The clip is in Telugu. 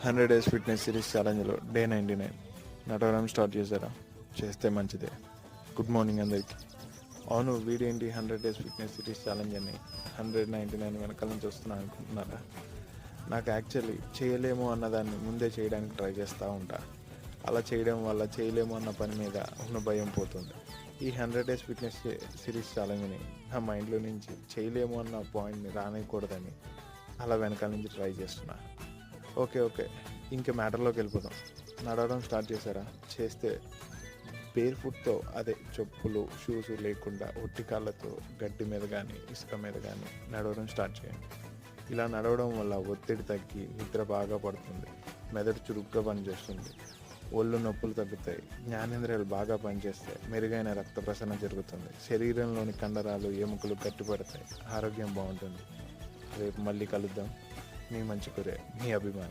100 డేస్ ఫిట్నెస్ సిరీస్ ఛాలెంజ్లో డే 99 నడవడం స్టార్ట్ చేశారా? చేస్తే మంచిదే. గుడ్ మార్నింగ్ అందరికీ. అవును, వీడేంటి 100 డేస్ ఫిట్నెస్ సిరీస్ ఛాలెంజ్ అని 199 వెనకాల నుంచి వస్తున్నా అనుకుంటున్నారా? నాకు యాక్చువల్లీ చేయలేము అన్నదాన్ని ముందే చేయడానికి ట్రై చేస్తూ ఉంటా. అలా చేయడం వల్ల చేయలేము అన్న పని మీద ఉన్న భయం పోతుంది. ఈ 100 డేస్ ఫిట్నెస్ సిరీస్ ఛాలెంజ్ని నా మైండ్లో నుంచి చేయలేము అన్న పాయింట్ని రానియకూడదని అలా వెనకాల నుంచి ట్రై చేస్తున్నా. ఓకే, ఇంకా మ్యాటర్లోకి వెళ్ళిపోదాం. నడవడం స్టార్ట్ చేశారా? చేస్తే బేర్ ఫుట్తో, అదే చెప్పులు షూస్ లేకుండా ఒట్టి కాళ్ళతో గడ్డి మీద కానీ ఇసుక మీద కానీ నడవడం స్టార్ట్ చేయండి. ఇలా నడవడం వల్ల ఒత్తిడి తగ్గి నిద్ర బాగా పడుతుంది, మెదడు చురుగ్గా పనిచేస్తుంది, ఒళ్ళు నొప్పులు తగ్గుతాయి, జ్ఞానేంద్రియాలు బాగా పనిచేస్తాయి, మెరుగైన రక్త ప్రసరణ జరుగుతుంది, శరీరంలోని కండరాలు ఎముకలు గట్టిపడతాయి, ఆరోగ్యం బాగుంటుంది. రేపు మళ్ళీ కలుద్దాం. మీ మంచి కోరే, మీ అభిమాని.